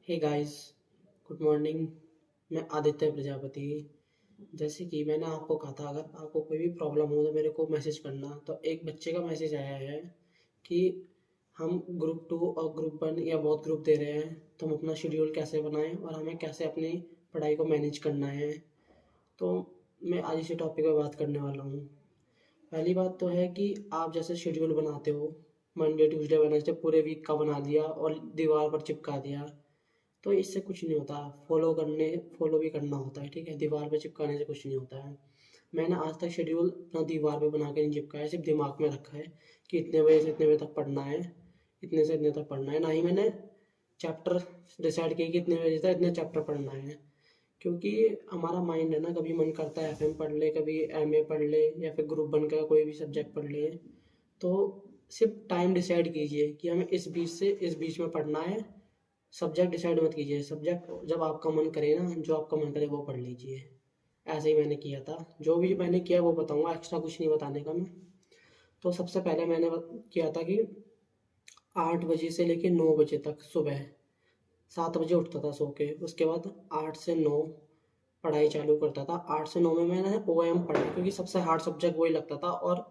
Hey guys, good morning. मैं आदित्य प्रजापति। जैसे कि मैंने आपको कहा था, अगर आपको कोई भी प्रॉब्लम हो तो मेरे को मैसेज करना। तो एक बच्चे का मैसेज आया है कि हम ग्रुप टू और ग्रुप वन या बहुत ग्रुप दे रहे हैं, तो हम अपना शेड्यूल कैसे बनाएं और हमें कैसे अपनी पढ़ाई को मैनेज करना है। तो मैं आज इसी टॉपिक पे बात करने वाला हूँ। पहली बात तो है कि आप जैसे शेड्यूल बनाते हो, मंडे ट्यूसडे वेडनेसडे पूरे वीक का बना दिया और दीवार पर चिपका दिया, तो इससे कुछ नहीं होता। फॉलो भी करना होता है, ठीक है। दीवार पे चिपकाने से कुछ नहीं होता है। मैंने आज तक शेड्यूल अपना दीवार पे बना के नहीं चिपकाया, सिर्फ दिमाग में रखा है कि इतने बजे से इतने बजे तक पढ़ना है, इतने से इतने तक पढ़ना है। ना ही मैंने चैप्टर डिसाइड किया कि इतने बजे तक इतने चैप्टर पढ़ना है। क्योंकि हमारा माइंड है ना, कभी मन करता है एफएम पढ़ ले, कभी एमए पढ़ ले, या फिर ग्रुप बन का कोई भी सब्जेक्ट पढ़ ले। तो सिर्फ टाइम डिसाइड कीजिए कि हमें इस बीच से इस बीच में पढ़ना है। सब्जेक्ट डिसाइड मत कीजिए। सब्जेक्ट जब आपका मन करे ना, जो आपका मन करे वो पढ़ लीजिए। ऐसे ही मैंने किया था। जो भी मैंने किया वो बताऊंगा, एक्स्ट्रा कुछ नहीं बताने का मैं। तो सबसे पहले मैंने किया था कि 8 बजे से लेके 9 बजे तक सुबह, 7 बजे उठता था सो के। उसके बाद 8 से 9 पढ़ाई चालू करता था। 8 से 9 में मैंने ओ एम पढ़ा, क्योंकि सबसे हार्ड सब्जेक्ट वही लगता था। और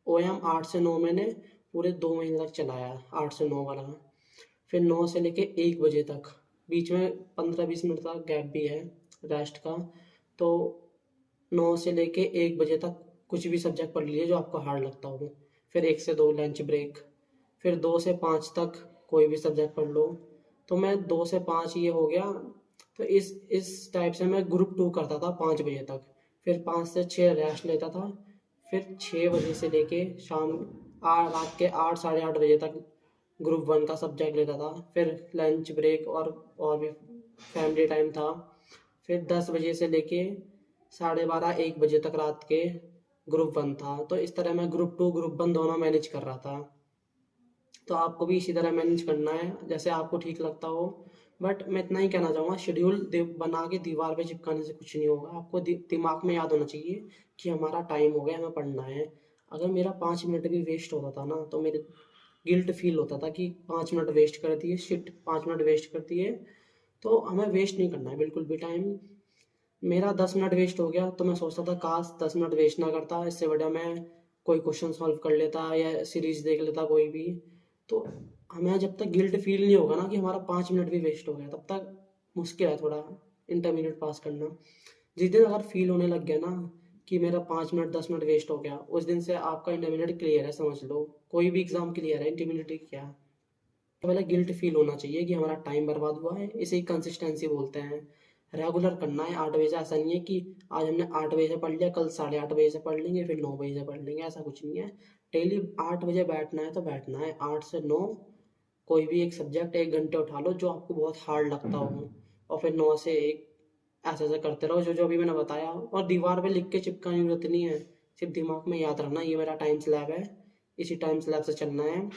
ओ एम 8 से 9 मैंने पूरे 2 महीने तक चलाया, 8 से 9 वाला। फिर 9 से लेके 1 बजे तक, बीच में 15-20 मिनट का गैप भी है रेस्ट का। तो 9 से लेके 1 बजे तक कुछ भी सब्जेक्ट पढ़ लीजिए जो आपको हार्ड लगता हो। फिर 1 से 2 लंच ब्रेक। फिर 2 से 5 तक कोई भी सब्जेक्ट पढ़ लो। तो मैं 2 से 5 ये हो गया। तो इस टाइप से मैं ग्रुप टू करता था 5 बजे तक। फिर 5 से 6 रेस्ट लेता था। फिर 6 बजे से लेके शाम रात के 8 साढ़े 8 बजे तक ग्रुप वन का सब्जेक्ट लेता था। फिर लंच ब्रेक और भी फैमिली टाइम था। फिर 10 बजे से लेके 12:30 1 बजे तक रात के ग्रुप वन था। तो इस तरह मैं ग्रुप टू ग्रुप वन दोनों मैनेज कर रहा था। तो आपको भी इसी तरह मैनेज करना है जैसे आपको ठीक लगता हो। बट मैं इतना ही कहना चाहूँगा, शेड्यूल बना के दीवार पे चिपकाने से कुछ नहीं होगा। आपको दिमाग में याद होना चाहिए कि हमारा टाइम हो गया, हमें पढ़ना है। अगर मेरा 5 मिनट भी वेस्ट होता था ना, तो मेरे गिल्ट फील होता था कि 5 मिनट वेस्ट कर दिए, शिट 5 मिनट वेस्ट कर दिए। तो हमें वेस्ट नहीं करना है बिल्कुल भी टाइम। मेरा 10 मिनट वेस्ट हो गया तो मैं सोचता था काश 10 मिनट वेस्ट ना करता, इससे बढ़िया मैं कोई क्वेश्चन सॉल्व कर लेता या सीरीज देख लेता कोई भी। तो हमें जब तक गिल्ट फील नहीं होगा ना कि हमारा 5 मिनट भी वेस्ट हो गया, तब तक मुश्किल है थोड़ा इंटरमीडिएट पास करना। जिस दिन अगर फील होने लग गया ना कि मेरा 5 मिनट 10 मिनट वेस्ट हो गया, उस दिन से आपका इंटरमीडिएट क्लियर है, समझ लो। कोई भी एग्जाम क्लियर है, इंटरमीडिएट क्या। पहले गिल्ट फील होना चाहिए कि हमारा टाइम बर्बाद हुआ है। इसे ही कंसिस्टेंसी बोलते हैं। रेगुलर करना है 8 बजे से। ऐसा नहीं है कि आज हमने 8 बजे से पढ़ लिया, कल 8:30 बजे से पढ़ लेंगे, फिर 9 बजे से पढ़ लेंगे। ऐसा कुछ नहीं है। डेली 8 बजे बैठना है तो बैठना है, 8 से 9। कोई भी एक सब्जेक्ट 1 घंटे उठा लो जो आपको बहुत हार्ड लगता हो, और फिर 9 से 1 ऐसे ऐसे करते रहो जो जो अभी मैंने बताया। और दीवार पे लिख के चिपकाने की जरूरत नहीं है। सिर्फ दिमाग में याद रखना, ये मेरा टाइम स्लैब है, इसी टाइम स्लैब से चलना है।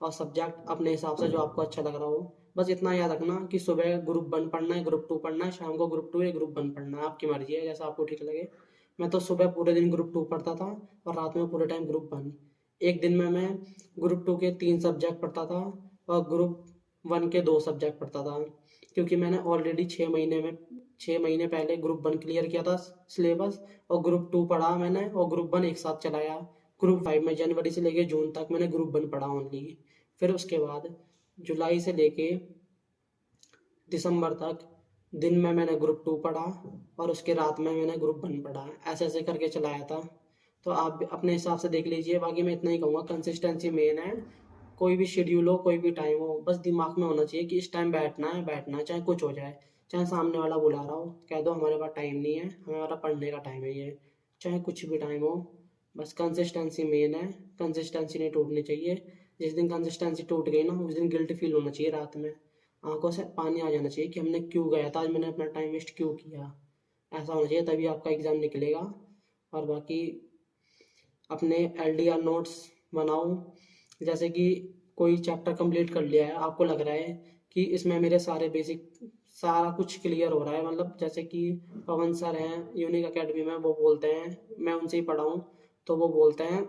और सब्जेक्ट अपने हिसाब से जो आपको अच्छा लग रहा हो। बस इतना याद रखना कि सुबह ग्रुप वन पढ़ना है, ग्रुप टू पढ़ना है, शाम को ग्रुप टू या ग्रुप वन पढ़ना है। आपकी मर्जी है, जैसा आपको ठीक लगे। मैं तो सुबह पूरे दिन ग्रुप टू पढ़ता था और रात में पूरे टाइम ग्रुप वन। एक दिन में मैं ग्रुप टू के 3 सब्जेक्ट पढ़ता था और ग्रुप वन के 2 सब्जेक्ट पढ़ता था। क्योंकि मैंने ऑलरेडी 6 महीने पहले ग्रुप वन क्लियर किया था सिलेबस, और ग्रुप टू पढ़ा मैंने, और ग्रुप वन एक साथ चलाया। ग्रुप फाइव में जनवरी से लेके जून तक मैंने ग्रुप वन पढ़ा ओनली। फिर उसके बाद जुलाई से लेके दिसंबर तक दिन में मैंने ग्रुप टू पढ़ा, और उसके रात में मैंने ग्रुप वन पढ़ा। ऐसे ऐसे करके चलाया था। तो आप भी अपने हिसाब से देख लीजिए। बाकी मैं इतना ही कहूँगा, कंसिस्टेंसी मेन है। कोई भी शेड्यूल हो, कोई भी टाइम हो, बस दिमाग में होना चाहिए कि इस टाइम बैठना है, चाहे कुछ हो जाए। चाहे सामने वाला बुला रहा हो, कह दो हमारे पास टाइम नहीं है, हमारा पढ़ने का टाइम है ये। चाहे कुछ भी टाइम हो, बस कंसिस्टेंसी मेन है। कंसिस्टेंसी नहीं टूटनी चाहिए। जिस दिन कंसिस्टेंसी टूट गई ना, उस दिन गिल्ट फील होना चाहिए रात में। आंखों से पानी आ जाना चाहिए कि हमने क्यों गया था आज, मैंने अपना टाइम वेस्ट क्यों किया। ऐसा होना चाहिए, तभी आपका एग्ज़ाम निकलेगा। और बाकी अपने एलडीआर नोट्स बनाओ। जैसे कि कोई चैप्टर कंप्लीट कर लिया है, आपको लग रहा है कि इसमें मेरे सारे बेसिक सारा कुछ क्लियर हो रहा है, मतलब जैसे कि पवन सर हैं यूनिक एकेडमी में, वो बोलते हैं, मैं उनसे ही पढ़ा हूँ। तो वो बोलते हैं,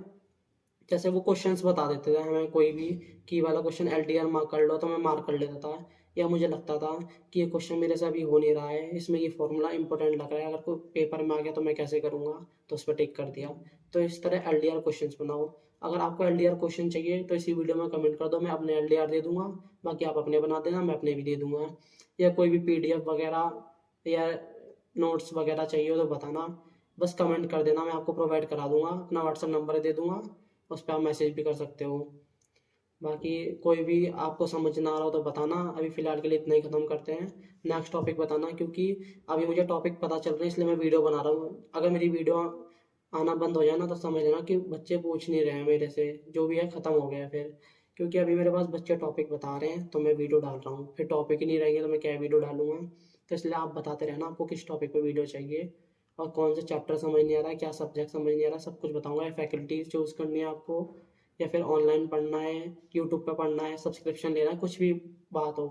जैसे वो क्वेश्चंस बता देते थे हमें कोई भी, की वाला क्वेश्चन एलडीआर मार्क कर लो, तो मैं मार्क कर लेता था या मुझे लगता था कि ये क्वेश्चन मेरे से अभी हो नहीं रहा है, इसमें ये फॉर्मूला इंपॉर्टेंट लग रहा है, अगर कोई पेपर में आ गया तो मैं कैसे करूँगा, तो उस पर टिक कर दिया। तो इस तरह एलडीआर क्वेश्चंस बनाओ। अगर आपको एलडीआर क्वेश्चन चाहिए तो इसी वीडियो में कमेंट कर दो, मैं अपने एलडीआर दे दूंगा, बाकी आप अपने बना देना, मैं अपने भी दे दूंगा। या कोई भी पीडीएफ वगैरह या नोट्स वगैरह चाहिए हो तो बताना, बस कमेंट कर देना, मैं आपको प्रोवाइड करा दूंगा, अपना व्हाट्सअप नंबर दे दूंगा, उस पर आप मैसेज भी कर सकते हो। बाकी कोई भी आपको समझ ना आ रहा हो तो बताना। अभी फ़िलहाल के लिए इतना ही ख़त्म करते हैं, नेक्स्ट टॉपिक बताना, क्योंकि अभी मुझे टॉपिक पता चल रहे हैं इसलिए मैं वीडियो बना रहा हूँ। अगर मेरी वीडियो आना बंद हो जाए ना तो समझ लेना कि बच्चे पूछ नहीं रहे हैं मेरे से, जो भी है ख़त्म हो गया है फिर। क्योंकि अभी मेरे पास बच्चे टॉपिक बता रहे हैं तो मैं वीडियो डाल रहा हूँ, फिर टॉपिक ही नहीं रहेंगे तो मैं क्या वीडियो डालूंगा। तो इसलिए आप बताते रहना आपको किस टॉपिक पे वीडियो चाहिए, और कौन से चैप्टर समझ नहीं आ रहा है, क्या सब्जेक्ट समझ नहीं आ रहा, सब कुछ बताऊंगा। या फैकल्टी चूज़ करनी है आपको, या फिर ऑनलाइन पढ़ना है, यूट्यूब पे पढ़ना है, सब्सक्रिप्शन लेना है, कुछ भी बात हो,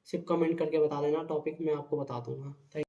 सिर्फ कमेंट करके बता देना टॉपिक, मैं आपको बता दूंगा। थैंक